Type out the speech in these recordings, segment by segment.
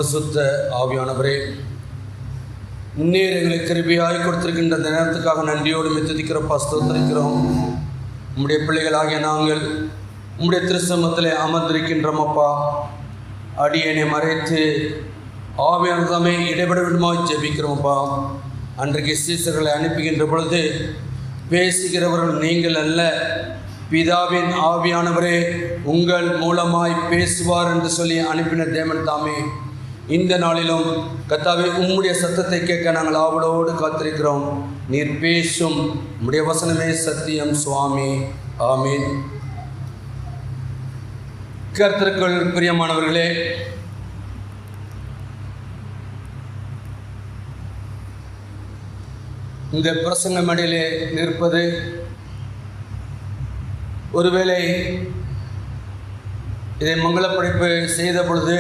பரிசுத்த ஆவியானவரே, நீர் எங்களுக்கு கிருபையாய் கொடுத்திருக்கின்ற இந்த நேரத்துக்காக நன்றியோடு துதிக்கிறோம், ஸ்தோத்திரிக்கிறோம். உம்முடைய பிள்ளைகளாகிய நாங்கள் உம்முடைய திருச்சமத்திலே அமர்ந்திருக்கின்றோம். அப்பா, அடியனை மறைத்து ஆவியானதாமே இடைபெட விடுமாய் ஜெபிக்கிறோம். அப்பா, அன்றைக்கு சீசர்களை அனுப்புகின்ற பொழுது பேசுகிறவர்கள் நீங்கள் அல்ல, பிதாவின் ஆவியானவரே உங்கள் மூலமாய் பேசுவார் என்று சொல்லி அனுப்பின தேவன் தாமே. இந்த நாளிலும் கர்த்தாவே உம்முடைய சத்தத்தை கேட்க நாங்கள் ஆவலோடு காத்திருக்கிறோம். நீர் பேசும் உம்முடைய வசனமே சத்தியம் சுவாமி. ஆமீன். கர்த்தருக்குள் பிரியமானவர்களே, இந்த பிரசங்க மேடையிலே நிற்பது ஒருவேளை இதை மங்களப்படைப்பு செய்த பொழுது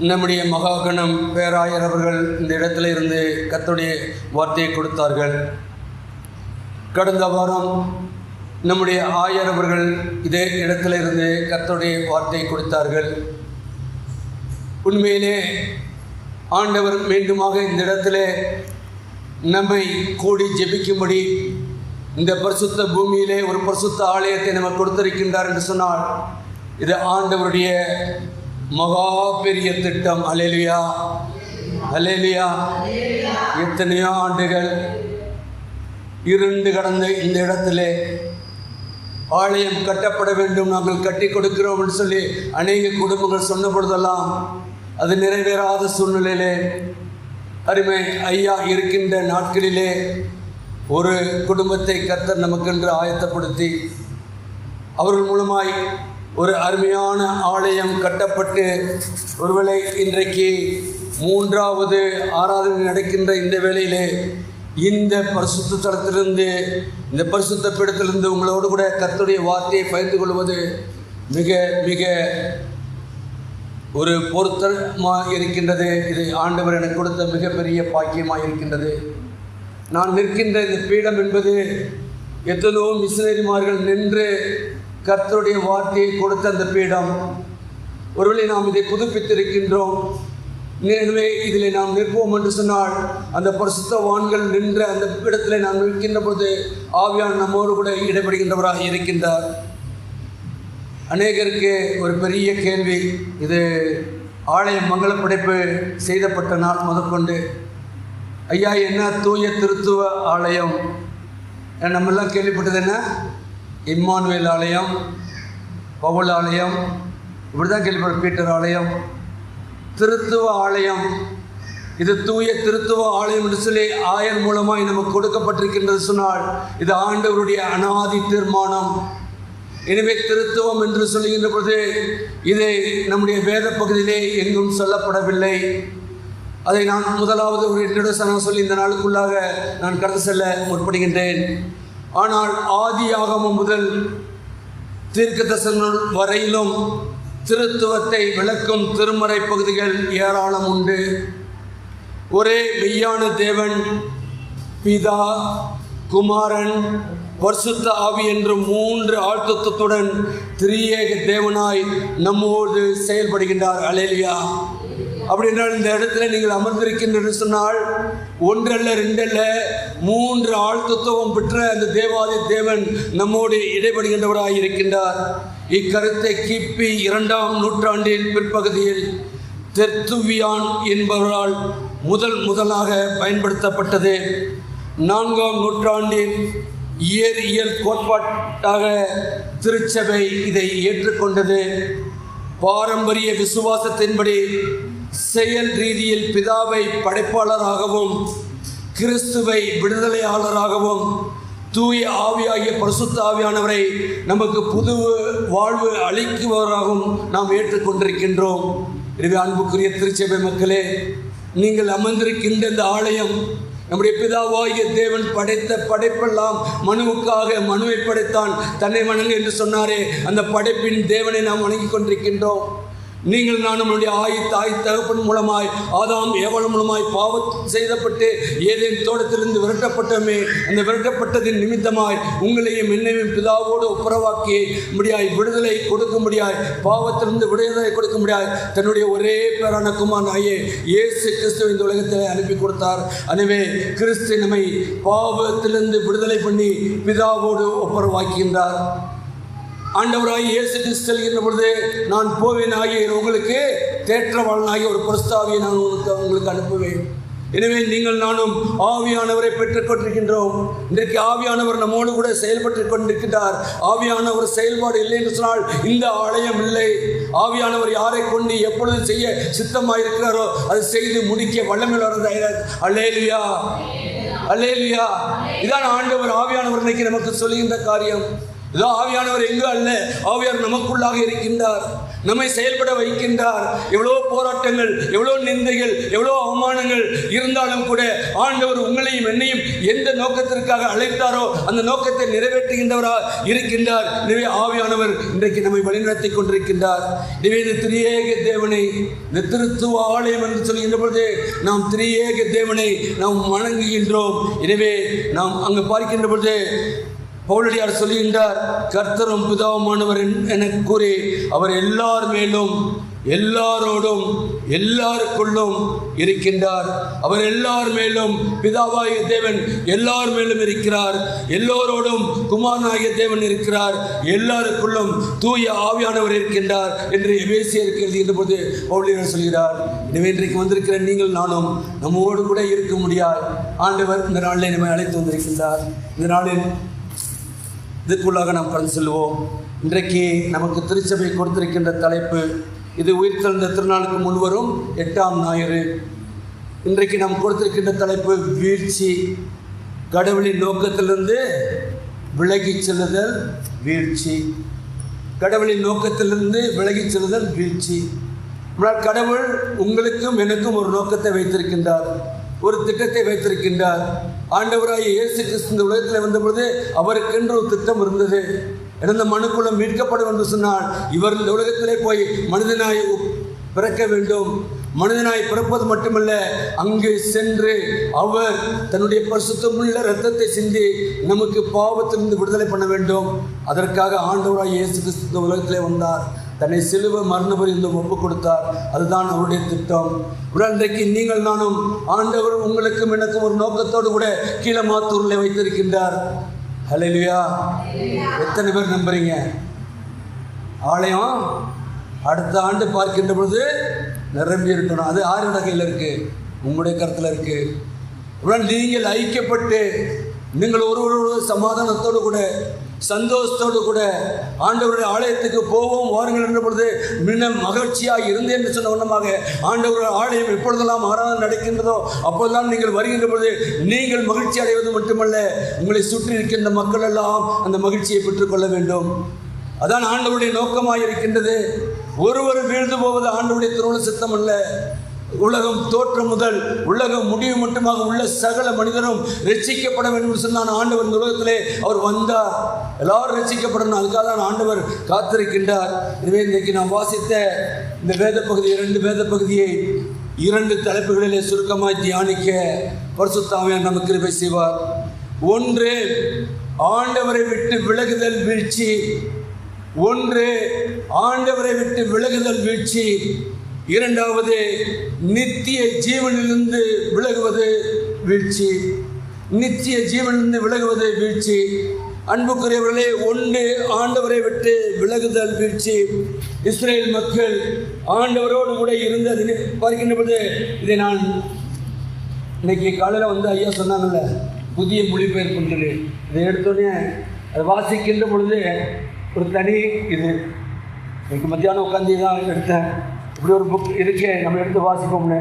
நம்முடைய மகாகணம் பேராயர் அவர்கள் இந்த இடத்துல இருந்து கர்த்தருடைய வார்த்தையை கொடுத்தார்கள். கடந்த வாரம் நம்முடைய ஆயர் அவர்கள் இதே இடத்துல இருந்து கர்த்தருடைய வார்த்தையை கொடுத்தார்கள். உண்மையிலே ஆண்டவர் மீண்டுமாக இந்த இடத்துல நம்மை கூடி ஜெபிக்கும்படி இந்த பரிசுத்த பூமியிலே ஒரு பரிசுத்த ஆலயத்தை நமக்கு கொடுத்திருக்கின்றார் என்று சொன்னால் இது ஆண்டவருடைய மகா பெரிய திட்டம். அல்லேலூயா, அல்லேலூயா. எத்தனையோ ஆண்டுகள் இருண்டு கடந்த இந்த இடத்திலே ஆலயம் கட்டப்பட வேண்டும், நாங்கள் கட்டி கொடுக்கிறோம் என்று சொல்லி அநேக குடும்பங்கள் சொன்ன பொழுதெல்லாம் அது நிறைவேறாத சூழ்நிலையிலே அருமை ஐயா இருக்கின்ற நாட்களிலே ஒரு குடும்பத்தை கர்த்தர் நமக்கென்று ஆயத்தப்படுத்தி அவர்கள் மூலமாய் ஒரு அருமையான ஆலயம் கட்டப்பட்டு ஒருவேளை இன்றைக்கு 3வது ஆராதனை நடக்கின்ற இந்த வேளையிலே இந்த பரிசுத்த தலத்திலிருந்து, இந்த பரிசுத்த பீடத்திலிருந்து உங்களோடு கூட கர்த்தருடைய வார்த்தையை பகிர்ந்து கொள்வது மிக மிக ஒரு பொருத்தமாக இருக்கின்றது. இது ஆண்டவர் எனக்கு கொடுத்த மிகப்பெரிய பாக்கியமாக இருக்கின்றது. நான் நிற்கின்ற இந்த பீடம் என்பது எத்தனோ மிஷனரிமார்கள் நின்று கர்த்தருடைய வார்த்தையை கொடுத்த அந்த பீடம். ஒருவேளை நாம் இதை புதுப்பித்திருக்கின்றோம். எனவே இதில் நாம் நிற்போம் என்று சொன்னால் அந்த பரிசுத்தவான்கள் நின்ற அந்த பீடத்தில் நாம் நிற்கின்ற பொழுது ஆவியான் நம்மோடு கூட இடைபடுகின்றவராக இருக்கின்றார். அநேகருக்கு ஒரு பெரிய கேள்வி, இது ஆலயம் மங்களப்படைப்பு செய்தப்பட்ட நாள் முதற்கொண்டு ஐயா என்ன தூய திருத்துவ ஆலயம், நம்மெல்லாம் கேள்விப்பட்டது என்ன இம்மானுவேல் ஆலயம், பவுல் ஆலயம், இப்படி தான் கேள்விப்பட்ட பீட்டர் ஆலயம், திருத்துவ ஆலயம். இது தூய திருத்துவ ஆலயம் என்று சொல்லி ஆயர் மூலமாய் நமக்கு கொடுக்கப்பட்டிருக்கின்றது சொன்னால் இது ஆண்டவருடைய அனாதி தீர்மானம். எனவே திருத்துவம் என்று சொல்லுகின்ற பொழுது இது நம்முடைய வேத பகுதியிலே எங்கும் சொல்லப்படவில்லை. அதை நான் முதலாவது ஒரு இன்ட்ரோடக்ஷனாக சொல்லி இந்த நாளுக்குள்ளாக நான் கடந்து செல்ல முற்படுகின்றேன். ஆனால் ஆதி ஆகமம் முதல் தீர்க்கதரிசனம் வரையிலும் திருத்துவத்தை விளக்கும் திருமறை பகுதிகள் ஏராளம் உண்டு. ஒரே மெய்யான தேவன் பிதா, குமாரன், பரிசுத்த ஆவி என்று 3 ஆழ்த்தத்துடன் திரியேக தேவனாய் நம்மோடு செயல்படுகின்றார். அல்லேலூயா. அப்படி என்றால் இந்த இடத்துல நீங்கள் அமர்ந்திருக்கின்ற சொன்னால் 1 அல்ல 2 அல்ல 3 ஆழ்த்தத்துவம் பெற்ற அந்த தேவாதி தேவன் நம்மோடு இடைபடுகின்றவராய் இருக்கின்றார். இக்கருத்தை கிபி 2ஆம் நூற்றாண்டின் பிற்பகுதியில் தெர்த்துவியான் என்பவரால் முதலாக பயன்படுத்தப்பட்டது. 4ஆம் நூற்றாண்டில் இயற்பியல் கோட்பாட்டாக திருச்சபை இதை ஏற்றுக்கொண்டது. பாரம்பரிய விசுவாசத்தின்படி செயல் ரீதியில் பிதாவை படைப்பாளராகவும் கிறிஸ்துவை விடுதலையாளராகவும் தூய ஆவியாகிய பரிசுத்த ஆவியானவரை நமக்கு புது வாழ்வு அளிக்குவராகவும் நாம் ஏற்றுக்கொண்டிருக்கின்றோம். எனவே அன்புக்குரிய திருச்சபை மக்களே, நீங்கள் அமர்ந்திருக்கின்ற இந்த ஆலயம் நம்முடைய பிதாவாகிய தேவன் படைத்த படைப்பெல்லாம் மனுவுக்காக, மனுவை படைத்தான் தன்னை வணங்கு என்று சொன்னாரே, அந்த படைப்பின் தேவனை நாம் வணங்கி கொண்டிருக்கின்றோம். நீங்கள் நான் நம்முடைய தாய் தகப்பன் மூலமாய் ஆதாம் ஏவாள் மூலமாய் பாவம் செய்தப்பட்டு ஏதேன் தோட்டத்திலிருந்து விரட்டப்பட்டோமே. அந்த விரட்டப்பட்டதின் நிமித்தமாய் உங்களையும் என்னையும் பிதாவோடு ஒப்புரவாக்கி முடியாய் விடுதலை கொடுக்க முடியாய் பாவத்திலிருந்து விடுதலை கொடுக்க முடியாய் தன்னுடைய ஒரே பேரான குமாரனாகிய இயேசு கிறிஸ்துவை இந்த உலகத்தில் அனுப்பி கொடுத்தார். எனவே கிறிஸ்து நம்மை பாவத்திலிருந்து விடுதலை பண்ணி பிதாவோடு ஒப்புரவாக்குகின்றார். ஆண்டவராய் இயேசு கிறிஸ்து செல்கின்ற பொழுது நான் போவேன் ஆகிய உங்களுக்கு தேற்றவாளனாகிய ஒரு பிரஸ்தாவியை நான் உங்களுக்கு அனுப்புவேன். எனவே நீங்கள் நானும் ஆவியானவரை பெற்றுக் கொண்டிருக்கின்றோம். இன்றைக்கு ஆவியானவர் நம்மோடு கூட செயல்பட்டு கொண்டிருக்கிறார். ஆவியானவர் செயல்பாடு இல்லை என்று சொன்னால் இந்த ஆலயம் இல்லை. ஆவியானவர் யாரை கொண்டு எப்பொழுது செய்ய சித்தமாயிருக்கிறாரோ அது செய்து முடிக்க வல்லமையுள்ளவர். அல்லேலூயா, அல்லேலூயா. இதான் ஆண்டவர் ஆவியானவர் இன்னைக்கு நமக்கு சொல்லுகின்ற காரியம். இதோ ஆவியானவர் எங்கு அல்ல, ஆவியானவர் நமக்குள்ளாக இருக்கின்றார், நம்மை செயல்பட வைக்கின்றார். எவ்வளோ போராட்டங்கள், எவ்வளோ நிந்தைகள், எவ்வளோ அவமானங்கள் இருந்தாலும் கூட ஆண்டவர் உங்களையும் என்னையும் எந்த நோக்கத்திற்காக அழைத்தாரோ அந்த நோக்கத்தை நிறைவேற்றுகின்றவராக இருக்கின்றார். எனவே ஆவியானவர் இன்றைக்கு நம்மை வழிநடத்தி கொண்டிருக்கின்றார். எனவே இந்த திரியேக தேவனை, இந்த திருத்துவ ஆலயம் என்று சொல்கின்ற பொழுது நாம் திரியேக தேவனை நாம் வணங்குகின்றோம். எனவே நாம் அங்கு பார்க்கின்ற பொழுது பவுலடியார் சொல்லுகின்றார், கர்த்தரும் பிதாவுமானவர் என கூறி அவர் எல்லார் மேலும் எல்லாரோடும் எல்லாருக்குள்ளும் இருக்கின்றார். அவர் எல்லார் மேலும் பிதாவாகிய தேவன் எல்லார் மேலும் இருக்கிறார். எல்லோரோடும் குமாரனாகிய தேவன் இருக்கிறார். எல்லாருக்குள்ளும் தூய ஆவியானவர் இருக்கின்றார் என்று எபேசியருக்கு எழுதுகின்ற போது பவுலடியார் சொல்கிறார். எனவே இன்றைக்கு வந்திருக்கிற நீங்கள் நானும் நம்மோடு கூட இருக்க முடியாது. ஆண்டவர் இந்த நாளில் நம்மை அழைத்து வந்திருக்கின்றார். இந்த நாளில் இதுக்குள்ளாக நாம் கடந்து செல்வோம். இன்றைக்கு நமக்கு திருச்சபை கொடுத்திருக்கின்ற தலைப்பு இது உயிர்த்தெழுந்த திருநாளுக்கு முன்வரும் 8ஆம் ஞாயிறு. இன்றைக்கு நாம் கொடுத்திருக்கின்ற தலைப்பு வீழ்ச்சி. கடவுளின் நோக்கத்திலிருந்து விலகி செல்லுதல் வீழ்ச்சி. கடவுளின் நோக்கத்திலிருந்து விலகி செல்லுதல் வீழ்ச்சி. கடவுள் உங்களுக்கும் எனக்கும் ஒரு நோக்கத்தை வைத்திருக்கின்றார், ஒரு திட்டத்தை வைத்திருக்கின்றார். ஆண்டவராய் இயேசு கிறிஸ்து இந்த உலகத்தில் வந்தபொழுது அவருக்கென்று ஒரு திட்டம் இருந்தது. இந்த மனுக்குலம் மீட்கப்படும் என்று சொன்னால் இவர் இந்த உலகத்திலே போய் மனிதனாய் பிறக்க வேண்டும். மனிதனாய் பிறப்பது மட்டுமல்ல, அங்கு சென்று அவர் தன்னுடைய பரிசுத்தமுள்ள இரத்தத்தை சிந்தி நமக்கு பாவத்திலிருந்து விடுதலை பண்ண வேண்டும். அதற்காக ஆண்டவராய் இயேசு கிறிஸ்து இந்த உலகத்திலே வந்தார். தன்னை சிலுவை மரண பரியந்தம் ஒப்புக் கொடுத்தார். அதுதான் அவருடைய திட்டம். இன்றைக்கு நீங்கள் நானும் ஆண்டவர் உங்களுக்கும் எனக்கும் ஒரு நோக்கத்தோடு கூட கீழமாத்தூரில் வைத்திருக்கின்றார். ஹல்லேலூயா. எத்தனை பேர் நம்புறீங்க? ஆலயம் அடுத்த ஆண்டு பார்க்கின்ற பொழுது நிரம்பி இருக்கணும். அது யாரோட கையில் இருக்கு? உங்களுடைய கருத்தில் இருக்கு. நீங்கள் ஐக்கியப்பட்டு நீங்கள் ஒருவரோடு சமாதானத்தோடு கூட சந்தோஷத்தோடு கூட ஆண்டவருடைய ஆலயத்துக்கு போவோம் வாருங்கள் என்ற பொழுது மிக மகிழ்ச்சியாக இருந்தேன் என்று சொன்ன வண்ணமாக ஆண்டவருடைய ஆலயம் எப்பொழுதெல்லாம் ஆராதனை நடக்கின்றதோ அப்போதெல்லாம் நீங்கள் வருகின்ற பொழுது நீங்கள் மகிழ்ச்சி அடைவது மட்டுமல்ல, உங்களை சுற்றி இருக்கின்ற மக்கள் எல்லாம் அந்த மகிழ்ச்சியை பெற்றுக்கொள்ள வேண்டும். அதான் ஆண்டவருடைய நோக்கமாக இருக்கின்றது. ஒருவர் வீழ்ந்து போவது ஆண்டவருடைய திருவுள சித்தம் அல்ல. உலகம் தோற்றம் முதல் உலகம் முடிவு மட்டுமாக உள்ள சகல மனிதரும் ரட்சிக்கப்பட வேண்டும் சொன்னான் ஆண்டவர். இந்த உலகத்திலே அவர் வந்தார், எல்லாரும் ரட்சிக்கப்படணும். அதுக்காக தான் ஆண்டவர் காத்திருக்கின்றார். எனவே இன்றைக்கு நாம் வாசித்த இந்த வேத பகுதி, 2 வேத பகுதியை 2 தலைப்புகளிலே சுருக்கமாய் தியானிக்க பரிசுத்த ஆவியானவர் நமக்கு கிருபை செய்வார். 1, ஆண்டவரை விட்டு விலகுதல் வீழ்ச்சி. 1, ஆண்டவரை விட்டு விலகுதல் வீழ்ச்சி. 2வது, நித்திய ஜீவனிலிருந்து விலகுவது வீழ்ச்சி. நித்திய ஜீவனிலிருந்து விலகுவது வீழ்ச்சி. அன்புக்குரியவர்களே, 1 ஆண்டவரை விட்டு விலகுதல் வீழ்ச்சி. இஸ்ரேல் மக்கள் ஆண்டவரோடு கூட இருந்தது பார்க்கின்ற பொழுது இதை நான் இன்னைக்கு காலையில் வந்து ஐயா சொன்னாங்கல்ல, புதிய மொழிபெயர்ப்புன்றது. இதை எடுத்தோடனே அதை வாசிக்கின்ற பொழுது ஒரு தனி இது. இன்னைக்கு மத்தியானம் உட்காந்து தான் எடுத்தேன். இப்படி ஒரு புக் இருக்கே, நம்ம எடுத்து வாசிப்போம்னு.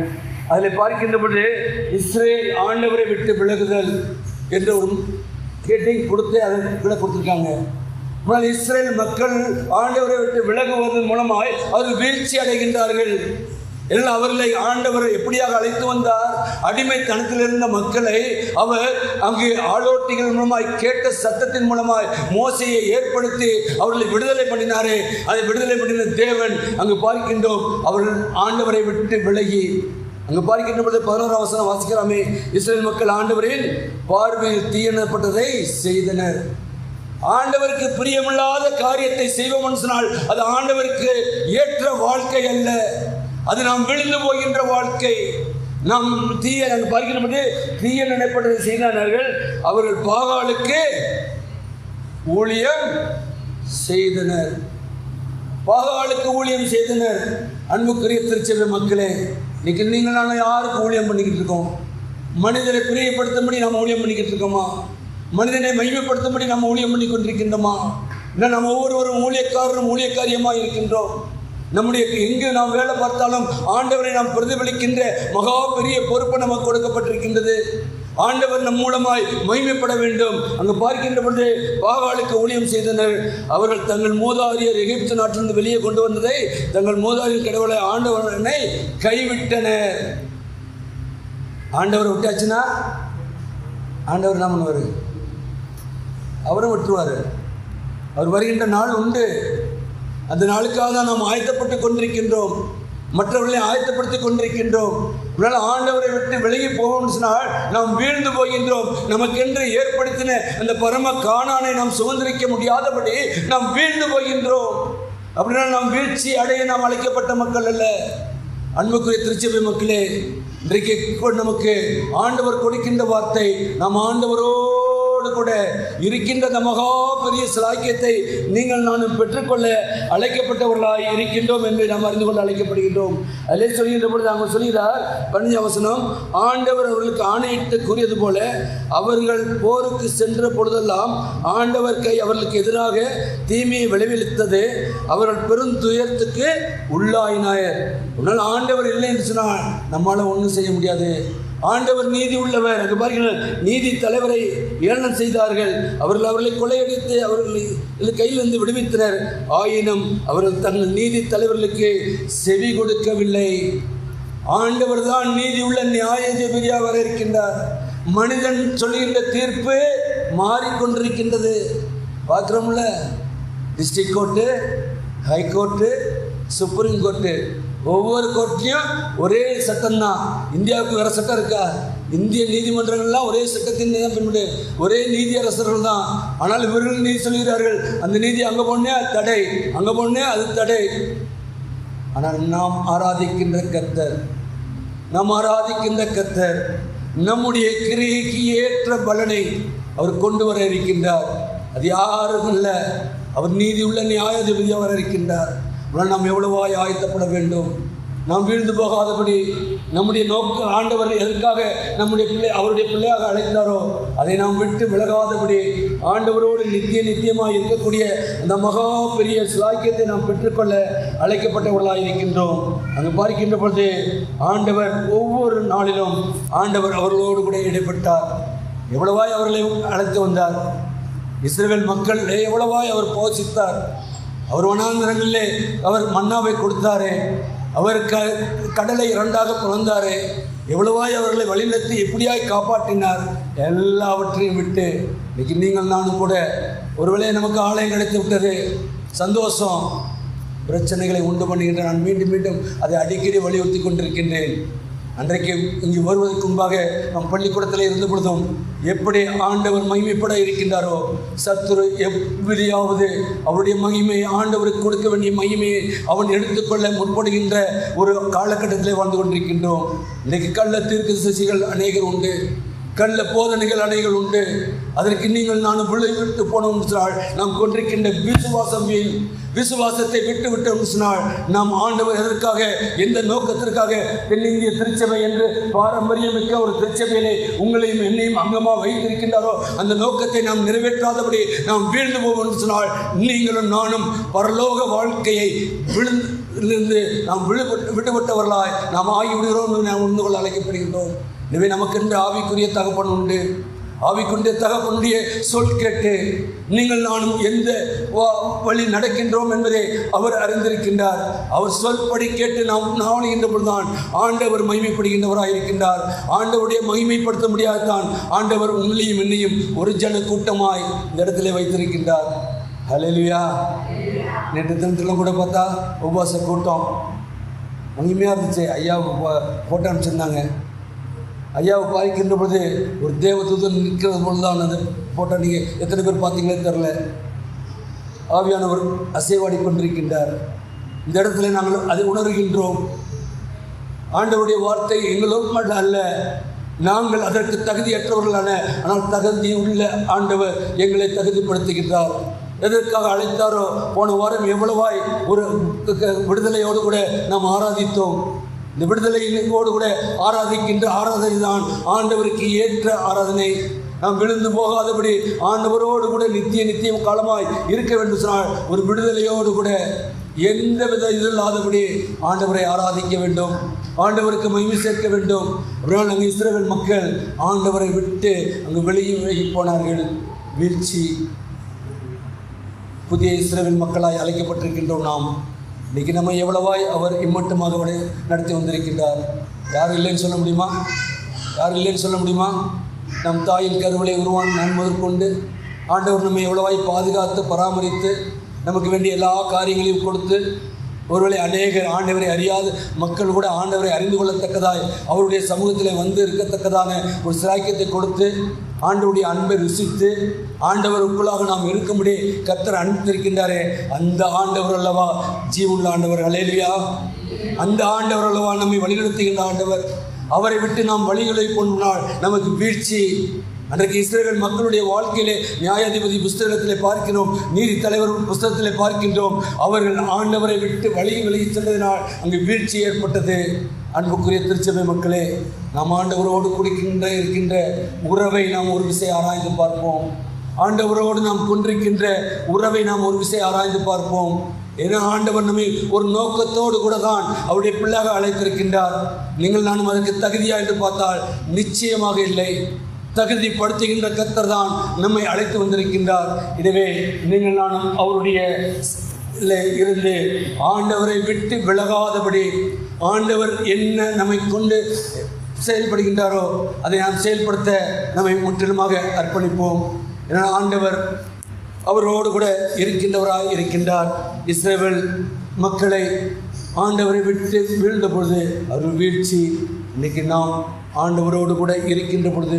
அதில் பார்க்கின்ற பொழுது இஸ்ரேல் ஆண்டவரை விட்டு விலகுதல் என்ற ஒரு கேட்டிங் கொடுத்து அதை விட கொடுத்துருக்காங்க. ஆனால் இஸ்ரேல் மக்கள் ஆண்டவரை விட்டு விலகுவதன் மூலமாய் அவர்கள் வீழ்ச்சி அடைகின்றார்கள். எல்லாம் அவர்களை ஆண்டவர் எப்படியாக அழைத்து வந்தார்? அடிமைத்தனத்தில் இருந்த மக்களை அவர் அங்கு ஆளோட்டிகள் மூலமாய் கேட்ட சத்தத்தின் மூலமாய் மோசையை ஏற்படுத்தி அவர்களை விடுதலை பண்ணினாரே. அதை விடுதலை பண்ணின தேவன் அங்கு பார்க்கின்றோம். அவர்கள் ஆண்டவரை விட்டு விலகி அங்கு பார்க்கின்ற பொழுது 11ஆம் வசனம் வாசிக்கிறாமே, இஸ்ரவேல் மக்கள் ஆண்டவரின் பார்வையில் தீயனப்பட்டதை செய்தனர். ஆண்டவருக்கு பிரியமில்லாத காரியத்தை செய்வோம் சொன்னால் அது ஆண்டவருக்கு ஏற்ற வாழ்க்கை அல்ல, அது நாம் விழுந்து போகின்ற வாழ்க்கை. நாம் பார்க்கின்ற தீய நினைப்பட்டதை செய்தார்கள். அவர்கள் பாகாலுக்கு ஊழியம் செய்தனர். பாகாலுக்கு ஊழியம் செய்தனர். அன்புக்குரிய திருச்சபை மக்களே, இன்னைக்கு நீங்கள் நான் யாருக்கு ஊழியம் பண்ணிக்கிட்டு இருக்கோம்? மனிதரை பிரியப்படுத்தும்படி நாம் ஊழியம் பண்ணிக்கிட்டு இருக்கோமா? மனிதனை மகிமைப்படுத்தும்படி நாம் ஊழியம் பண்ணி கொண்டிருக்கின்றோமா? இல்லை நம்ம ஒவ்வொருவரும் ஊழியக்காரரும் ஊழியக்காரியமாக இருக்கின்றோம். நம்முடைய எங்கு நாம் வேலை பார்த்தாலும் ஆண்டவரை நாம் பிரதிபலிக்கின்ற மகா பெரிய பொறுப்பு நமக்கு கொடுக்கப்பட்டிருக்கின்றது. ஆண்டவர் நம் மூலமாய் மகிமைப்பட வேண்டும். அங்கு பார்க்கின்ற பொழுது பாகாலுக்கு ஊழியம் செய்தனர். அவர்கள் தங்கள் மூதாதையர் எகிப்து நாட்டிலிருந்து வெளியே கொண்டு வந்ததை தங்கள் மூதாதையர் கடவுளை ஆண்டவனை கைவிட்டனர். ஆண்டவரை விட்டாச்சுன்னா ஆண்டவர் என்ன பண்ணுவார்? அவரும் விட்டுருவார். அவர் வருகின்ற நாள் உண்டு. அந்த நாளுக்காக தான் நாம் ஆயத்தப்பட்டு கொண்டிருக்கின்றோம். மற்றவர்களை ஆயத்தப்படுத்தி கொண்டிருக்கின்றோம். அதனால் ஆண்டவரை விட்டு விலகி போவோம்னு சொன்னால் நாம் வீழ்ந்து போகின்றோம். நமக்கென்று ஏற்படுத்தின அந்த பரம கானானை நாம் சுதந்திரிக்க முடியாதபடி நாம் வீழ்ந்து போகின்றோம். அப்படின்னா நாம் வீழ்ச்சி அடைய நாம் அழைக்கப்பட்ட மக்கள் அல்ல. அன்புக்குரிய திருச்சபை மக்களே, இன்றைக்கு நமக்கு ஆண்டவர் கொடுக்கின்ற வார்த்தை, நாம் ஆண்டவரோடு கூட இருக்கின்ற அந்த மகா பெரிய சிலாக்கியத்தை நீங்கள் நானும் பெற்றுக்கொள்ள அழைக்கப்பட்டவர்களாய் இருக்கின்றோம் என்று நாம் அறிந்து கொண்டு அழைக்கப்படுகின்றோம். அதிலே சொல்கின்ற பொழுது அவங்க சொல்கிறார் 15ஆம் வசனம், ஆண்டவர் அவர்களுக்கு ஆணையிட்டு கூறியது போல அவர்கள் போருக்கு சென்ற பொழுதெல்லாம் ஆண்டவர் கை அவர்களுக்கு எதிராக தீமையை விளைவித்தது. அவர்கள் பெருந்துயரத்துக்கு உள்ளாயினார். அதனால் ஆண்டவர் இல்லை என்று சொன்னால் நம்மளால் ஒன்றும் செய்ய முடியாது. ஆண்டவர் நீதி உள்ளவர். அங்கு பாருங்கள், நீதி தலைவரை ஏளனம் செய்தார்கள். அவர்களை கொள்ளையடித்து அவர்களை கையிலிருந்து விடுவித்தனர். ஆயினும் அவர்கள் தங்கள் நீதி தலைவர்களுக்கு செவி கொடுக்கவில்லை. ஆண்டவர் தான் நீதி உள்ள நியாயாதிபதியாக வர இருக்கின்றார். மனிதன் சொல்லுகின்ற தீர்ப்பு மாறிக்கொண்டிருக்கின்றது. பார்க்குறோம்ல, district court, high court, supreme court, ஒவ்வொரு கோர்ட்லையும் ஒரே சட்டம்தான். இந்தியாவுக்கு வேறு சட்டம் இருக்கா? இந்திய நீதிமன்றங்கள்லாம் ஒரே சட்டத்தின் தான் பின்பற்ற, ஒரே நீதியரசர்கள் தான். ஆனால் இவர்கள் நீதி சொல்கிறார்கள், அந்த நீதி அங்கே போனே அது தடை, அங்கே போனே அது தடை. ஆனால் நாம் ஆராதிக்கின்ற கர்த்தர், நம்முடைய கிரியைக்கு ஏற்ற பலனை அவர் கொண்டு வர இருக்கின்றார். அது யாரும் இல்லை, அவர் நீதி உள்ள நியாயாதிபதியாக வர இருக்கின்றார். நாம் எவ்வளவாய் ஆயத்தப்பட வேண்டும். நாம் வீழ்ந்து போகாதபடி நம்முடைய நோக்க ஆண்டவர் எதற்காக அவருடைய பிள்ளையாக அழைத்தாரோ அதை நாம் விட்டு விலகாதபடி ஆண்டவரோடு நித்தியமாக இருக்கக்கூடிய அந்த மகா பெரிய சிலாக்கியத்தை நாம் பெற்றுக்கொள்ள அழைக்கப்பட்டவர்களாக இருக்கின்றோம். அங்கு பார்க்கின்ற பொழுது ஆண்டவர் ஒவ்வொரு நாளிலும் ஆண்டவர் அவர்களோடு கூட இடைப்பட்டார். எவ்வளவாய் அவர்களை அழைத்து வந்தார். இஸ்ரவேல் மக்கள் எவ்வளவாய் அவர் போஷித்தார். அவர் வனாந்திரங்களிலே அவர் மன்னாவை கொடுத்தாரே, அவர் கடலை இரண்டாக பிளந்தாரே, எவ்வளவாய் அவர்களை வழிநடத்தி எப்படியாய் காப்பாற்றினார். எல்லாவற்றையும் விட்டு இன்னைக்கு நீங்கள் நானும் கூட ஒருவேளை நமக்கு ஆலயம் கிடைத்து விட்டது, சந்தோஷம். பிரச்சனைகளை உண்டு பண்ணுகின்ற நான் மீண்டும் அதை அடிக்கடி வலியுறுத்தி கொண்டிருக்கின்றேன். அன்றைக்கு இங்கு வருவதற்கு முன்பாக நம் பள்ளிக்கூடத்தில் இருந்த பொழுதும் எப்படி ஆண்டவர் மகிமைப்பட இருக்கின்றாரோ, சத்துரு எப்படியாவது அவருடைய மகிமையை, ஆண்டவருக்கு கொடுக்க வேண்டிய மகிமையை அவன் எடுத்துக்கொள்ள முற்படுகின்ற ஒரு காலகட்டத்திலே வாழ்ந்து கொண்டிருக்கின்றோம். இன்றைக்கு கள்ள தீர்க்கதரிசிகள் அநேகர் உண்டு, கள்ள போதனைகள் அணைகள் உண்டு. அதற்கு நீங்கள் நானும் விட்டு போனோம் சொன்னால் நாம் கொண்டிருக்கின்ற விசுவாசத்தை விட்டுவிட்டோம் சொன்னால் நாம் ஆண்டவர் எதற்காக, எந்த நோக்கத்திற்காக தென்னிந்திய திருச்சபை என்று பாரம்பரியமிக்க ஒரு திருச்சபையிலே உங்களையும் என்னையும் அங்கமாக வைத்திருக்கின்றாரோ அந்த நோக்கத்தை நாம் நிறைவேற்றாதபடி நாம் வீழ்ந்து போவோம் சொன்னால் நீங்களும் நானும் பரலோக வாழ்க்கையை விழுந்து நாம் விடுபட்டவர்களாய் நாம் ஆகிவிடுகிறோம் என்று நாம் உணர்ந்து கொள்ள அழைக்கப்படுகின்றோம். எனவே நமக்கென்று ஆவிக்குரிய தகப்பன் உண்டு, ஆவிக்குரிய தகப்பனுடைய சொல் கேட்டு நீங்கள் நானும் எந்த வழி நடக்கின்றோம் என்பதை அவர் அறிந்திருக்கின்றார். அவர் சொல்படி கேட்டு நாம் நாவணுகின்ற பொழுதுதான் ஆண்டவர் மகிமைப்படுகின்றவராக இருக்கின்றார். ஆண்டவருடைய மகிமைப்படுத்த முடியாதான் ஆண்டவர் உங்களையும் என்னையும் ஒரு ஜன கூட்டமாய் இந்த இடத்துல வைத்திருக்கின்றார். ஹல்லேலூயா. நேற்று தினத்திலும் கூட பார்த்தா உபவாச கூட்டம் மகிமையாக இருந்துச்சு. ஐயாவுக்கு ஃபோட்டோ அனுப்பிச்சிருந்தாங்க. ஐயாவை பார்க்கின்ற பொழுது ஒரு தேவதூதன் நிற்கிறது பொழுதுதான் அந்த ஃபோட்டோ நீங்கள் எத்தனை பேர் பார்த்தீங்களே தெரில. ஆவியானவர் அசைவாடி கொண்டிருக்கின்றார். இந்த இடத்துல நாங்கள் அதை உணர்கின்றோம். ஆண்டவருடைய வார்த்தை எங்களோடு மட்டும் அல்ல, நாங்கள் அதற்கு தகுதியற்றவர்களான ஆனால் தகுதி உள்ள ஆண்டவர் எங்களை தகுதிப்படுத்துகின்றார். எதற்காக அழைத்தாரோ போன வாரம் எவ்வளவாய் ஒரு விடுதலையோடு கூட நாம் ஆராதித்தோம். இந்த விடுதலையோடு கூட ஆராதிக்கின்ற ஆராதனை தான் ஆண்டவருக்கு ஏற்ற ஆராதனை. நாம் விழுந்து போகாதபடி ஆண்டவரோடு கூட நித்தியம் காலமாய் இருக்க வேண்டும் சொன்னால் ஒரு விடுதலையோடு கூட எந்த வித இது இல்லாதபடி ஆண்டவரை ஆராதிக்க வேண்டும், ஆண்டவருக்கு மகிமை சேர்க்க வேண்டும். அப்புறம் அங்கே இஸ்ரவேல் மக்கள் ஆண்டவரை விட்டு அங்கு வெளியே போனார்கள். வீழ்ச்சி. புதிய இஸ்ரவேல் மக்களாய் அழைக்கப்பட்டிருக்கின்றோம் நாம். இன்றைக்கி நம்ம எவ்வளவாய் அவர் இம்மட்டுமாக நடத்தி வந்திருக்கின்றார். யாரும் இல்லைன்னு சொல்ல முடியுமா? யாரும் இல்லைன்னு சொல்ல முடியுமா? நம் தாயின் கருவலை உருவான் நான் முதற்கொண்டு ஆண்டவர் நம்மை எவ்வளவாய் பாதுகாத்து பராமரித்து நமக்கு வேண்டிய எல்லா காரியங்களையும் கொடுத்து ஒருவேளை அநேகர் ஆண்டவரை அறியாத மக்கள் கூட ஆண்டவரை அறிந்து கொள்ளத்தக்கதாய் அவருடைய சமூகத்தில் வந்து இருக்கத்தக்கதான ஒரு சிலாக்கியத்தை கொடுத்து ஆண்டவருடைய அன்பை ருசித்து ஆண்டவருக்குள்ளாக நாம் இருக்கும்படி கர்த்தர் அனுப்பித்திருக்கின்றாரே, அந்த ஆண்டவர் அல்லவா ஜீவனுள்ள ஆண்டவர். ஹல்லேலூயா. அந்த ஆண்டவர் அல்லவா நம்மை வழிநடத்துகின்ற ஆண்டவர். அவரை விட்டு நாம் வழிகளை கொண்டால் நமக்கு வீழ்ச்சி. அன்றைக்கு இஸ்ரவேல் மக்களுடைய வாழ்க்கையிலே நியாயாதிபதி புஸ்தகத்திலே பார்க்கிறோம், நீதி தலைவர் புஸ்தகத்திலே பார்க்கின்றோம். அவர்கள் ஆண்டவரை விட்டு விலகி சென்றதினால் அங்கு வீழ்ச்சி ஏற்பட்டது. அன்புக்குரிய திருச்சபை மக்களே, நாம் ஆண்டவரோடு இருக்கின்ற உறவை நாம் ஒரு விஷயம் ஆராய்ந்து பார்ப்போம். ஆண்டவரோடு நாம் கொண்டிருக்கின்ற உறவை நாம் ஒரு விஷயம் ஆராய்ந்து பார்ப்போம். ஏன்னா ஆண்டவர் நம்மை ஒரு நோக்கத்தோடு கூட தான் அவருடைய பிள்ளையாக அழைத்திருக்கின்றார். நீங்கள் நானும் அதற்கு தகுதியா என்று பார்த்தால் நிச்சயமாக இல்லை. தகுதிப்படுத்துகின்ற கர்த்தர் தான் நம்மை அழைத்து வந்திருக்கின்றார். எனவே நீங்கள் நானும் அவருடைய இருந்து ஆண்டவரை விட்டு விலகாதபடி ஆண்டவர் என்ன நம்மை கொண்டு செயல்படுகின்றாரோ அதை நாம் செயல்படுத்த நம்மை முற்றிலுமாக அர்ப்பணிப்போம். ஏன்னா ஆண்டவர் அவரோடு கூட இருக்கின்றவராக இருக்கின்றார். இஸ்ரவேல் மக்களை ஆண்டவரை விட்டு வீழ்ந்த பொழுது அவர் வீழ்ச்சி. இன்றைக்கி நாம் ஆண்டவரோடு கூட இருக்கின்ற பொழுது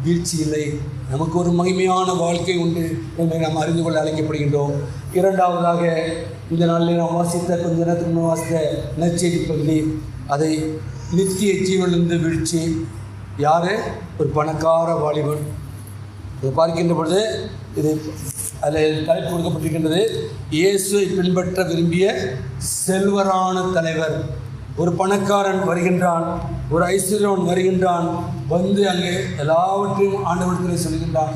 வீழ்ச்சி இல்லை, நமக்கு ஒரு மகிமையான வாழ்க்கை உண்டு என்பதை நாம் அறிந்து கொள்ள அழைக்கப்படுகின்றோம். இரண்டாவதாக இந்த நாளில் நாம் கொஞ்ச நேரத்துக்கு முன் வாசித்த நற்செய்தி பகுதி, அதை நித்திய ஜீவனிலிருந்து வீழ்ச்சி. யார்? ஒரு பணக்கார வாலிபன். இதை பார்க்கின்ற பொழுது இது அதில் தலைப்பு கொடுக்கப்பட்டிருக்கின்றது, இயேசுவை பின்பற்ற விரும்பிய செல்வரான தலைவர். ஒரு பணக்காரன் வருகின்றான், ஒரு ஐஸ்வர்யவன் வருகின்றான். வந்து அங்கே எல்லாவற்றையும் ஆண்டவரத்தில் சொல்கின்றான்.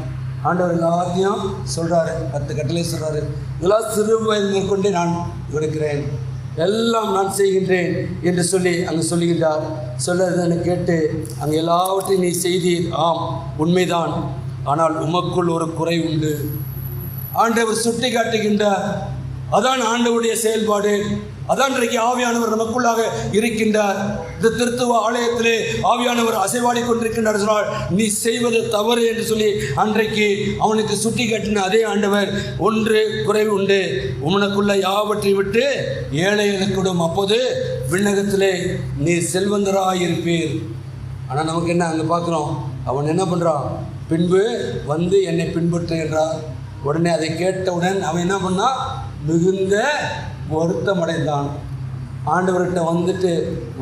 ஆண்டவர் எல்லாத்தையும் சொல்கிறாரு, 10 கட்டளை சொல்கிறாரு. இதெல்லாம் சிறு வயது கொண்டே நான் கொடுக்கிறேன், எல்லாம் நான் செய்கின்றேன் என்று சொல்லி அங்கே சொல்லுகின்றார். சொல்லுறதை கேட்டு அங்கே எல்லாவற்றையும் நீ செய்தீர், ஆம் உண்மைதான், ஆனால் உமக்குள் ஒரு குறை உண்டு. ஆண்டவர் சுட்டி காட்டுகின்றார். அதான் ஆண்டவருடைய செயல்பாடு. அதான் இன்றைக்கு ஆவியானவர் நமக்குள்ளாக இருக்கின்றார். இந்த திருத்துவ ஆலயத்திலே ஆவியானவர் அசைவாடி கொண்டிருக்கின்றார் சொன்னால் நீ செய்வது தவறு என்று சொல்லி அன்றைக்கு அவனுக்கு சுட்டி காட்டின அதே ஆண்டவர், ஒன்று குறைவு உண்டு, உனக்குள்ள யாவற்றை விட்டு ஏழைகளுக்கிடும், அப்போது விண்ணகத்திலே நீ செல்வந்தராயிருப்பீர். ஆனால் நமக்கு என்ன அங்கே பார்க்குறோம், அவன் என்ன பண்ணுறான், பின்பு வந்து என்னை பின்பற்றுகின்றார். உடனே அதை கேட்டவுடன் அவன் என்ன பண்ணான், மிகுந்த வருத்தம் அடைந்தான். ஆண்டவர்கிட்ட வந்துட்டு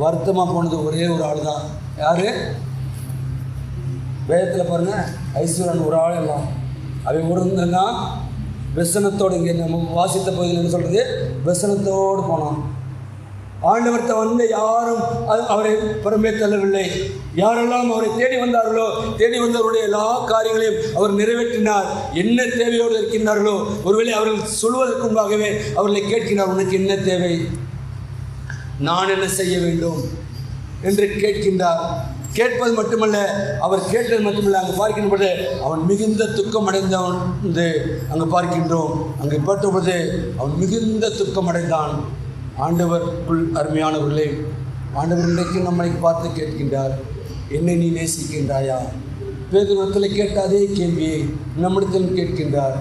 வருத்தமாக போனது ஒரே ஒரு ஆள் தான். யார்? வேதத்தில் பாருங்கள், ஐஸ்வர்யன் ஒரு ஆள் எல்லாம். அவன் ஒருந்தன்னா வெசனத்தோடு, இங்கே நம்ம வாசித்த பகுதியில் என்ன சொல்கிறது, வெசனத்தோடு போனான். ஆண்டவர்கிட்ட வந்து யாரும் அவரை புறமே தள்ளவில்லை. யாரெல்லாம் அவரை தேடி வந்தார்களோ, தேடி வந்தவருடைய எல்லா காரியங்களையும் அவர் நிறைவேற்றினார். என்ன தேவையோடு இருக்கின்றார்களோ, ஒருவேளை அவர்கள் சொல்வதற்கு முன்பாகவே அவர்களை கேட்கின்றார், உனக்கு என்ன தேவை, நான் என்ன செய்ய வேண்டும் என்று கேட்கின்றார். கேட்பது மட்டுமல்ல, அவர் கேட்டது மட்டுமல்ல, அங்கே பார்க்கின்ற பொழுது அவன் மிகுந்த துக்கம் அடைந்தவன் என்று அங்கே பார்க்கின்றோம். அங்கே பார்த்தபொழுது அவன் மிகுந்த துக்கம் அடைந்தான். ஆண்டவருக்குள் அருமையானவர்களே, ஆண்டவர் இன்றைக்கு நம்மை பார்த்து கேட்கின்றார், என்னை நீ நேசிக்கின்றாயா? பேதுருவிடத்தில் கேட்ட அதே கேள்வியை நம்மிடத்தில் கேட்கின்றார்.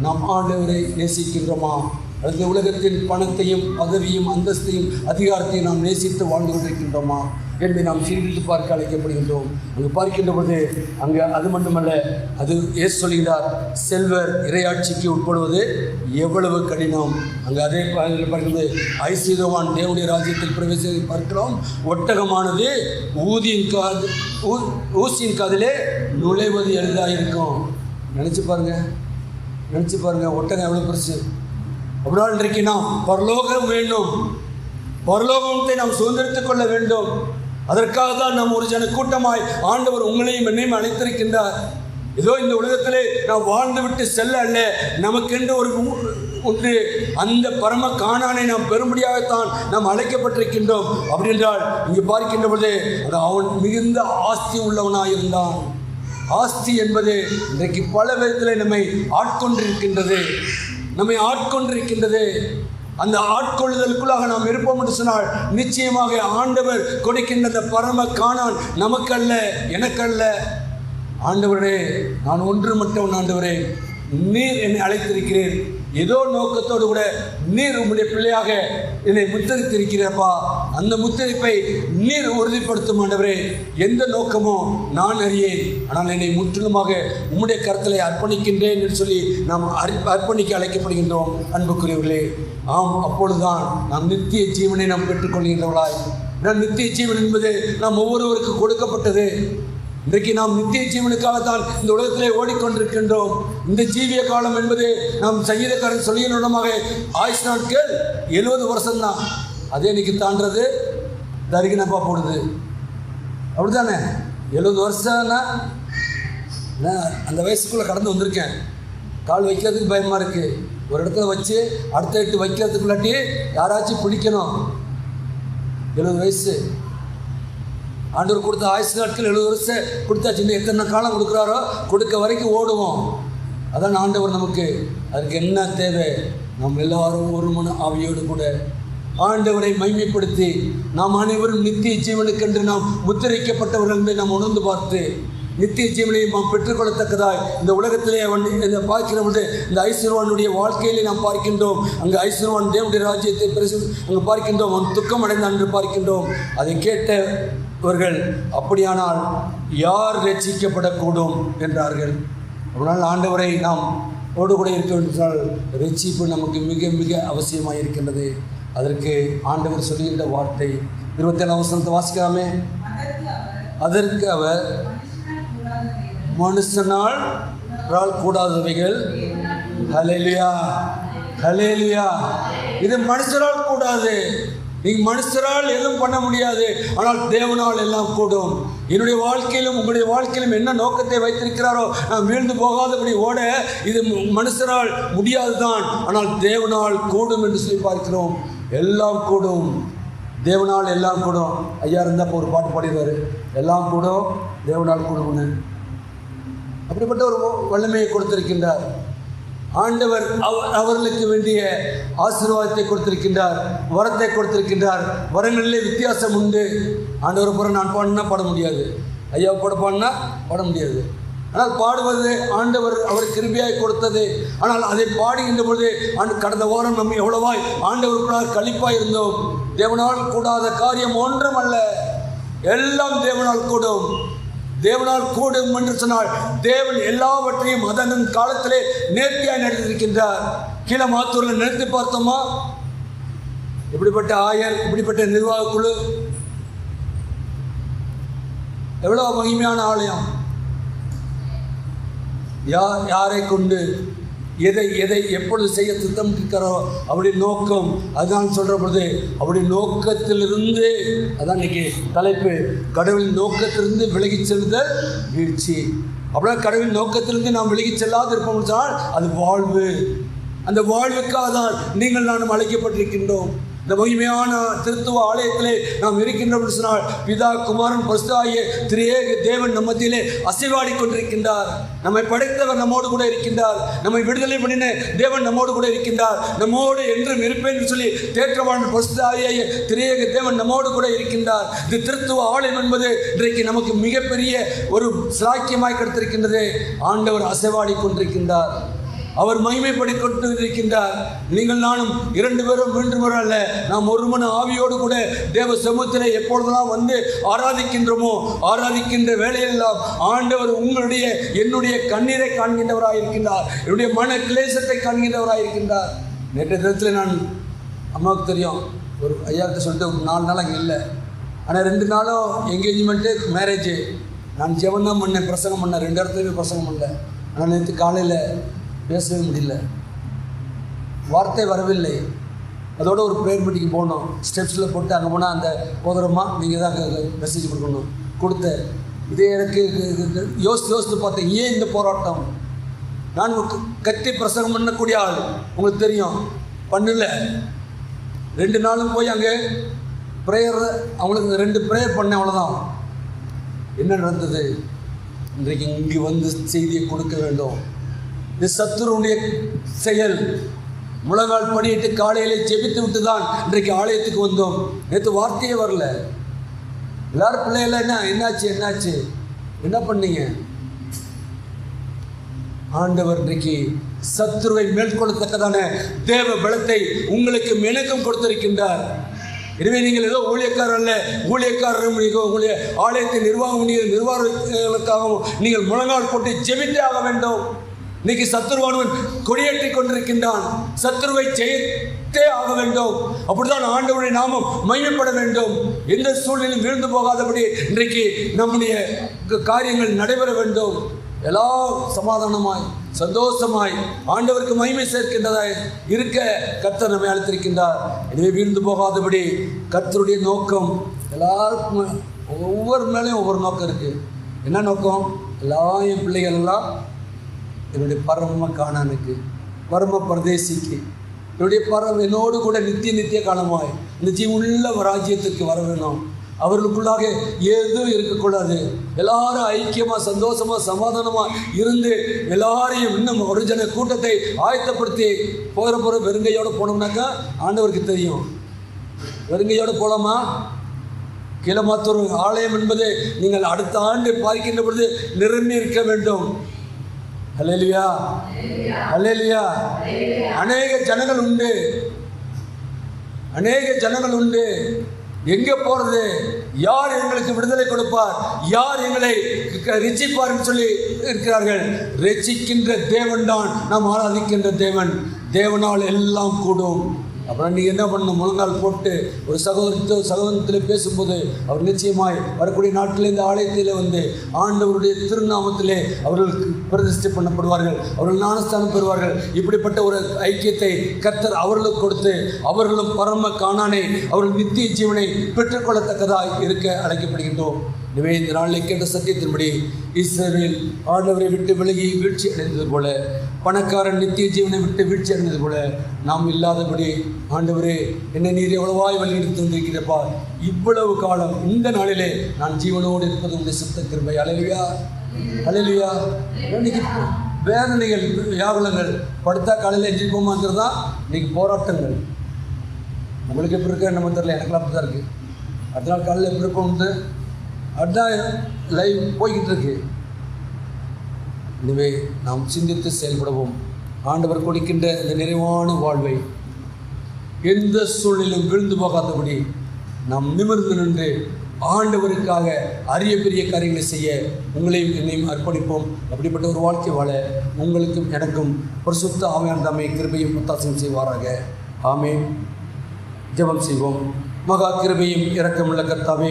நாம் ஆண்டவரை நேசிக்கின்றோமா? அல்லது உலகத்தின் பணத்தையும் பதவியும் அந்தஸ்தையும் அதிகாரத்தையும் நாம் நேசித்து வாழ்ந்து கொண்டிருக்கின்றோமா என்று நாம் சிந்தித்து பார்க்க அழைக்கப்படுகின்றோம். அங்கு பார்க்கின்ற பொழுது அங்கே அது மட்டுமல்ல, அது இயேசு சொல்கிறார், செல்வர் இறையாட்சிக்கு உட்படுவது எவ்வளவு கடினம். அங்கே அதே பார்க்கிறது, ஐஸ்வர்யவான் தேவனுடைய ராஜ்யத்தில் பிரவேசித்து பார்க்கிறோம். ஒட்டகமானது ஊசியின் காதிலே நுழைவது எளிதாக இருக்கும். நினச்சி பாருங்கள், ஒட்டகம் எவ்வளோ பெருசு. அப்படினால் இன்றைக்கு நாம் பரலோகம் வேண்டும், பரலோகத்தை நாம் சுதந்திரித்துக் கொள்ள வேண்டும். அதற்காக தான் நாம் ஒரு ஜன கூட்டமாய் ஆண்டவர் உங்களையும் என்னையும் அழைத்திருக்கின்றார். ஏதோ இந்த உலகத்திலே நாம் வாழ்ந்து விட்டு செல்ல அல்ல, நமக்கென்று ஒரு உண்டு. அந்த பரம காணானை நாம் பெரும்படியாகத்தான் நாம் அழைக்கப்பட்டிருக்கின்றோம். அப்படி என்றால் இங்கு பார்க்கின்ற பொழுது அவன் மிகுந்த ஆஸ்தி உள்ளவனாயிருந்தான். ஆஸ்தி என்பது இன்றைக்கு பல விதத்தில் நம்மை ஆட்கொண்டிருக்கின்றது. அந்த ஆட்கொள்ளுதலுக்குள்ளாக நாம் இருப்போம் என்று சொன்னால் நிச்சயமாக ஆண்டவர் கொடுக்கின்ற அந்த பரம காணான் நமக்கல்ல, எனக்கல்ல. ஆண்டவரே, நான் ஒன்று மட்டும் ஆண்டவரே, நீர் என்னை அழைத்திருக்கிறீர். ஏதோ நோக்கத்தோடு கூட நீர் உம்முடைய பிள்ளையாக என்னை முத்தரித்திருக்கிறப்பா. அந்த முத்தரிப்பை நீர் உறுதிப்படுத்தும் ஆண்டவரே. எந்த நோக்கமோ நான் அறியேன், ஆனால் என்னை முற்றிலுமாக உம்முடைய கருத்திலே அர்ப்பணிக்கின்றேன் என்று சொல்லி நாம் அர்ப்பணிக்க அழைக்கப்படுகின்றோம். அன்புக்குரியவர்களே, ஆம், அப்பொழுதுதான் நாம் நித்திய ஜீவனை நாம் பெற்றுக்கொள்கின்றவர்களாய். நித்திய ஜீவன் என்பது நாம் ஒவ்வொருவருக்கு கொடுக்கப்பட்டது. இன்றைக்கு நாம் நித்திய ஜீவனுக்காகத்தான் இந்த உலகத்திலே ஓடிக்கொண்டிருக்கின்றோம். இந்த ஜீவிய காலம் என்பது நாம் சங்கீதக்காரன் சொல்லியனமாக ஆயுஷ் நாட்கள் 70 வருஷம்தான். அதே இன்னைக்கு தாண்டது தருகினப்பா போடுது. அப்படித்தானே? 70 வருஷம்னா அந்த வயசுக்குள்ளே கடந்து வந்திருக்கேன். கால் வைக்கிறதுக்கு பயமாக இருக்குது. ஒரு இடத்துல வச்சு அடுத்த 8 வைக்கிறதுக்குள்ளாட்டி யாராச்சும் பிடிக்கணும். 70 வயசு ஆண்டவர் கொடுத்த ஆயுசு நாட்கள் 70 வருஷம் கொடுத்தாச்சு. இன்னும் எத்தனை காலம் கொடுக்குறாரோ கொடுக்க வரைக்கும் ஓடுவோம். அதான் ஆண்டவர் நமக்கு. அதுக்கு என்ன தேவை? நாம் எல்லாரும் ஒரு மன ஆவியோடு கூட ஆண்டவரை மைமைப்படுத்தி நாம் அனைவரும் நித்திய ஜீவனுக்கென்று நாம் முத்திரைக்கப்பட்டவர்கள் என்று நாம் உணர்ந்து பார்த்து நித்திய ஜீவனை நாம் பெற்றுக்கொள்ளத்தக்கதாய் இந்த உலகத்திலே இதை பார்க்கிற பொழுது இந்த ஐஸ்வர்வானுடைய வாழ்க்கையிலே நாம் பார்க்கின்றோம். அங்கே ஐஸ்வர்வான் தேவனுடைய ராஜ்யத்தை அங்கே பார்க்கின்றோம். அவன் துக்கம் அடைந்தான் என்று பார்க்கின்றோம். அதை கேட்டவர்கள் அப்படியானால் யார் ரட்சிக்கப்படக்கூடும் என்றார்கள். அதனால் ஆண்டவரை நாம் ஓடு கூட இருக்க வேண்டினால் ரட்சிப்பு நமக்கு மிக மிக அவசியமாக இருக்கின்றது. அதற்கு ஆண்டவர் சொல்லுகின்ற வார்த்தை 27ஆம் வசனத்தை வாசிக்கலாமே. அதற்கு அவர், மனுஷனால் கூடாதவைகள், ஹல்லேலூயா ஹல்லேலூயா, இது மனுஷரால் கூடாது. நீங்கள் மனுஷரால் எதுவும் பண்ண முடியாது, ஆனால் தேவனால் எல்லாம் கூடும். என்னுடைய வாழ்க்கையிலும் உங்களுடைய வாழ்க்கையிலும் என்ன நோக்கத்தை வைத்திருக்கிறாரோ நாம் வீழ்ந்து போகாதபடி ஓட இது மனுஷரால் முடியாது தான், ஆனால் தேவனால் கூடும் என்று சொல்லி பார்க்கிறோம். எல்லாம் கூடும், தேவனால் எல்லாம் கூடும். ஐயா இருந்தால் ஒரு பாட்டு பாடிடுவார், எல்லாம் கூடும் தேவனால் கூடும்னு. அப்படிப்பட்ட ஒரு வல்லமையை கொடுத்திருக்கின்றார் ஆண்டவர். அவர்களுக்கு வேண்டிய ஆசீர்வாதத்தை கொடுத்திருக்கின்றார், வரத்தை கொடுத்திருக்கின்றார். வரங்களிலே வித்தியாசம் உண்டு. ஆண்டவர் புறம் நான் பாடினா பாட முடியாது, ஐயா பாடினா பாட முடியாது. ஆனால் பாடுவது ஆண்டவர் அவர் கிருபையாய் கொடுத்தது. ஆனால் அதை பாடுகின்ற பொழுது கடந்த வாரம் நம்ம எவ்வளவாய் ஆண்டவருக்குள்ளார் களிப்பாய் இருந்தோம். தேவனால் கூடாத காரியம் ஒன்றும் அல்ல, எல்லாம் தேவனால் கூடும். தேவனால் கூடும் என்று சொன்னால் தேவன் எல்லாவற்றையும் அதன் காலத்திலே நேர்த்தியாய் நடத்திருக்கின்றார். கீழே மாத்தூரில் நினைத்து பார்த்தோமா? இப்படிப்பட்ட ஆயர், இப்படிப்பட்ட நிர்வாக குழு, எவ்வளோ மகிமையான ஆலயம். யாரை கொண்டு எதை எப்பொழுது செய்ய திட்டமிட்டிருக்காரோ அவருடைய நோக்கம். அதுதான் சொல்கிற பொழுது அவருடைய நோக்கத்திலிருந்து, அதான் இன்னைக்கு தலைப்பு, கடவுளின் நோக்கத்திலிருந்து விலகி செல்லுதல் வீழ்ச்சி. அப்படின்னா கடவுளின் நோக்கத்திலிருந்து நாம் விலகி செல்லாது இருப்போம் சொன்னால் அது வாழ்வு. அந்த வாழ்வுக்காக தான் நீங்கள் நானும் அழைக்கப்பட்டிருக்கின்றோம். இந்த மகிமையான திருத்துவ ஆலயத்திலே நாம் இருக்கின்றோம் சொன்னால் பிதா குமாரன் பரிசுத்த ஆகிய திரியேக தேவன் நம்ம மத்தியிலே அசைவாடி கொண்டிருக்கின்றார். நம்மை படைத்தவர் நம்மோடு கூட இருக்கின்றார். நம்மை விடுதலை பண்ணின தேவன் நம்மோடு கூட இருக்கின்றார். நம்மோடு என்றும் இருப்பேன் என்று சொல்லி தேற்றவான் பரிசுத்த ஆகிய திரியேக தேவன் நம்மோடு கூட இருக்கின்றார். இது திருத்துவ ஆலயம் என்பது இன்றைக்கு நமக்கு மிகப்பெரிய ஒரு சிலாக்கியமாய் கிடைத்திருக்கின்றது. ஆண்டவர் அசைவாடி கொண்டிருக்கின்றார். அவர் மகிமைப்படிக் கொண்டு இருக்கின்றார். நீங்கள் நானும் 2 பேரும் 3 பேரும் அல்ல, நாம் ஒரு மன ஆவியோடு கூட தேவ சமூகத்திலே எப்பொழுதெல்லாம் வந்து ஆராதிக்கின்றோமோ ஆராதிக்கின்ற வேலையெல்லாம் ஆண்டவர் உங்களுடைய என்னுடைய கண்ணீரை காண்கின்றவராயிருக்கின்றார். என்னுடைய மன கிளேசத்தை காண்கின்றவராயிருக்கின்றார். நேற்றைய தினத்தில் நான் அம்மாவுக்கு தெரியும், ஒரு ஐயாவுக்கு சொல்லிட்டு ஒரு 4 நாள் அங்கே இல்லை. ஆனால் 2 நாளும் என்கேஜ்மெண்ட்டு மேரேஜு. நான் ஜெபம் தான் பண்ணேன், பிரசங்கம் பண்ணேன், 2 இடத்துலையுமே பிரசங்கம் பண்ணல. ஆனால் நேற்று காலையில் பேசவே முடியல, வார்த்தை வரவில்லை. அதோடு ஒரு ப்ரேயர் மீட்டிங் போனோம். ஸ்டெப்ஸில் போட்டு அங்கே போனால் அந்த போதுறமா நீங்கள் தான் மெசேஜ் கொடுக்கணும் கொடுத்த. இதே எனக்கு யோசித்து பார்த்தேன், ஏன் இந்த போராட்டம்? நான் கத்தி பிரசங்கம் பண்ணக்கூடிய ஆள், உங்களுக்கு தெரியும், பண்ணல. 2 நாளும் போய் அங்கே ப்ரேயர், அவங்களுக்கு 2 ப்ரேயர் பண்ணேன், அவ்வளோதான். என்ன நடந்தது? இன்றைக்கு இங்கே வந்து செய்தியை கொடுக்க வேண்டும். இது சத்துருடைய செயல். முழங்கால் படியிட்டு காலையிலே ஜெபித்து விட்டு தான் இன்றைக்கு ஆலயத்துக்கு வந்தோம். நேற்று வார்த்தையே வரல. எல்லாரும் பிள்ளைகள் என்னாச்சு என்ன பண்ணீங்க? ஆண்டவர் இன்றைக்கு சத்துருவை மேற்கொள்ளத்தக்கதான தேவ பலத்தை உங்களுக்கு எனக்கும் கொடுத்திருக்கின்றார். எனவே நீங்கள் ஏதோ ஊழியக்காரர் அல்ல, ஊழியக்காரரும் உங்களுடைய ஆலயத்தை நிர்வாகங்களுக்காகவும் நீங்கள் முழங்கால் போட்டு ஜெபித்தே ஆக வேண்டும். இன்னைக்கு சத்துருவானவன் கொடியேற்றி கொண்டிருக்கின்றான். சத்துருவை ஜெயித்தே ஆக வேண்டும். அப்படிதான் ஆண்டவருடைய நாமம் மகிமைப்பட வேண்டும். எந்த சூழ்நிலையும் வீழ்ந்து போகாதபடி இன்றைக்கு நம்முடைய காரியங்கள் நடைபெற வேண்டும். எல்லாம் சமாதானமாய் சந்தோஷமாய் ஆண்டவருக்கு மகிமை சேர்க்கின்றதாய் இருக்க கர்த்தர் நம்மை அழைத்திருக்கின்றார். எனவே வீழ்ந்து போகாதபடி கர்த்தருடைய நோக்கம் எல்லாருக்கும், ஒவ்வொரு மேலேயும் ஒவ்வொரு நோக்கம் இருக்குது. என்ன நோக்கம்? என் பிள்ளைகள் எல்லாம் என்னுடைய பரம காணானுக்கு, பரம பரதேசிக்கு, என்னுடைய என்னோடு கூட நித்திய காலமாய் இந்த ஜீவனுள்ள ராஜ்யத்துக்கு வர வேணும். அவர்களுக்குள்ளாக எதுவும் இருக்கக்கூடாது. எல்லாரும் ஐக்கியமாக சந்தோஷமாக சமாதானமாக இருந்து எல்லாரையும் இன்னும் ஒரு ஜன கூட்டத்தை ஆயத்தப்படுத்தி போகிற வெறுங்கையோடு போனோம்னாக்கா ஆண்டவருக்கு தெரியும். வெறுங்கையோடு போகலாமா? கீழமாத்தூர் ஆலயம் என்பது நீங்கள் அடுத்த ஆண்டு பார்க்கின்ற பொழுது நிரம்பி இருக்க வேண்டும். அல்லேலூயா, அல்லேலூயா. அநேக ஜனங்கள் உண்டு. எங்கே போகிறது? யார் எங்களுக்கு விடுதலை கொடுப்பார்? யார் எங்களை ரட்சிப்பார் என்று சொல்லி இருக்கிறார்கள். ரட்சிக்கின்ற தேவன் தான் நாம் ஆராதிக்கின்ற தேவன். தேவனால் எல்லாம் கூடும். அப்புறம் நீங்கள் என்ன பண்ணணும்? முழங்கால் போட்டு ஒரு சகோதரத்தில் பேசும்போது அவர் நிச்சயமாய் வரக்கூடிய நாட்டில் இந்த ஆலயத்தில் வந்து ஆண்டவருடைய திருநாமத்திலே அவர்களுக்கு பிரதிஷ்டை பண்ணப்படுவார்கள். அவர்கள் ஞானஸ்தானம் பெறுவார்கள். இப்படிப்பட்ட ஒரு ஐக்கியத்தை கர்த்தர் அவர்களுக்கு கொடுத்து அவர்களும் பரம காணானை, அவர்கள் நித்திய ஜீவனை பெற்றுக்கொள்ளத்தக்கதாய் இருக்க அழைக்கப்படுகின்றோம். எனவே இந்த நாளில் கேட்ட சத்தியத்தின்படி இஸ்ரவேல் ஆண்டவரை விட்டு விலகி வீழ்ச்சி அடைந்தது போல, பணக்காரன் நித்திய ஜீவனை விட்டு வீழ்ச்சி அடைந்தது போல நாம் இல்லாதபடி, ஆண்டவரே என்னை நீர் எவ்வளவாய் வழிநடத்தி வந்திருக்கிறப்பா, இவ்வளவு காலம் இந்த நாளிலே நான் ஜீவனோடு இருப்பது உங்களுடைய சுத்த கிருபை. அல்லேலூயா, அல்லேலூயா. இன்னைக்கு வேதனைகள், வியாகுலங்கள், படுத்தா காலையில் எஞ்சிப்போமாங்கிறது தான் இன்னைக்கு போராட்டங்கள். உங்களுக்கு எப்படி இருக்க நம்ம தெரியல, எனக்குலாம் அப்படி தான் இருக்குது. அடுத்த நாள் காலையில் எப்படி இருப்போம்னு அதுதான் லைவ் போய்கிட்டு இருக்கு. எனவே நாம் சிந்தித்து செயல்படுவோம். ஆண்டவர் கொடுக்கின்ற இந்த நிறைவான வாழ்வை எந்த சூழ்நிலையும் விழுந்து போகாதபடி நாம் நிமிர்ந்து நின்று ஆண்டவருக்காக அரிய பெரிய காரியங்களை செய்ய உங்களையும் என்னையும் அர்ப்பணிப்போம். அப்படிப்பட்ட ஒரு வாழ்க்கை வாழ உங்களுக்கும் எனக்கும் பரிசுத்த ஆவியானவர் தம்மை கிருபையும் ஒத்தாசையும் செய்வாராக. ஆமென். ஜெபம் செய்வோம். மகா கிருபையும் இரக்கமுள்ள கர்த்தாவே,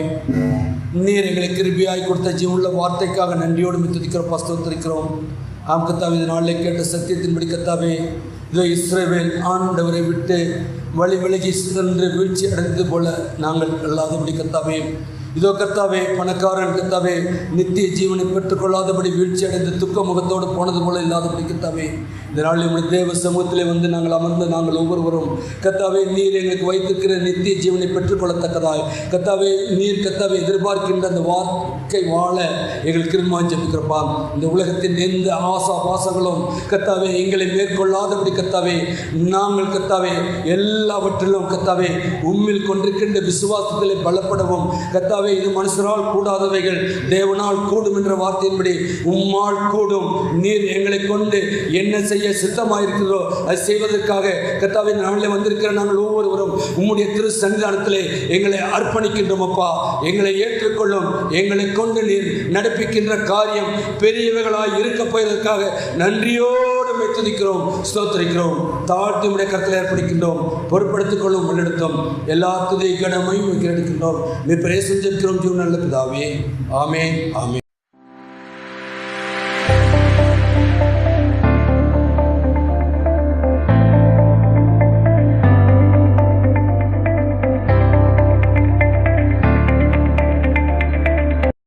நீர் எங்களை கிருபையாய் கொடுத்த ஜீவனுள்ள வார்த்தைக்காக நன்றியோடு துதிக்கிறோம், ஸ்தோத்திரிக்கிறோம். ஆம் கர்த்தாவே, இந்த நாளில் கேட்ட சத்தியத்தின்படி கர்த்தாவே, இதோ இஸ்ரவேல் ஆண்டவரை விட்டு வழி விலகி சென்று வீழ்ச்சி அடைந்தது போல நாங்கள் அல்லாதபடி கர்த்தாவே, இதோ கர்த்தாவே, பணக்காரன் கர்த்தாவே நித்திய ஜீவனை பெற்றுக்கொள்ளாதபடி வீழ்ச்சி அடைந்து துக்க முகத்தோடு போனது போல இல்லாதபடி கர்த்தாவே, இந்த நாளில் உங்களுடைய தேவ சமூகத்திலே வந்து நாங்கள் அமர்ந்து நாங்கள் ஒவ்வொருவரும் கர்த்தாவே நீர் எங்களுக்கு வைத்திருக்கிற நித்திய ஜீவனை பெற்றுக்கொள்ளத்தக்கதாய் கர்த்தாவே நீர் கர்த்தாவே எதிர்பார்க்கின்ற அந்த வாழ்க்கை வாழ எங்களுக்கு கிருபை ஜெபிக்கிறப்பா. இந்த உலகத்தின் எந்த ஆசா பாசங்களும் கர்த்தாவே எங்களை மேற்கொள்ளாதபடி கர்த்தாவே நாங்கள் கர்த்தாவே எல்லாவற்றிலும் கர்த்தாவே உம்மில் கொண்டிருக்கின்ற விசுவாசத்திலே பலப்படவும் கர்த்தாவே இது மனுஷரால் கூடாதவைகள் தேவனால் கூடும் என்ற வார்த்தையின்படி உம்மால் கூடும். நீர் எங்களை கொண்டு என்ன செய்ய சித்தமாயிருக்கிறதோ அதை செய்வதற்காக கர்த்தாவே இந்த நாளில் வந்திருக்கிற நாங்கள் ஒவ்வொருவரும் உம்முடைய திரு சன்னிதானத்திலே எங்களை அர்ப்பணிக்கின்றோம் அப்பா. எங்களை ஏற்றுக்கொள்ளும். எங்களை கொண்டு நீர் நடப்பிக்கின்ற காரியம் பெரியவைகளாய் இருக்க போவதற்காக நன்றியோடு துதிக்கிறோம், ஸ்தோத்திரிக்கிறோம். தாழ்த்தி உடைய கருத்தில் ஏற்படுகின்றோம். பொறுப்படுத்திக் கொள்ளும் முன்னெடுத்தோம். எல்லா துதி கடமையும் எடுக்கின்றோம். நீ பிரேசம் ஜெபிக்கிறோம் ஜீவன் நல்ல பிதாவே. ஆமென், ஆமென்.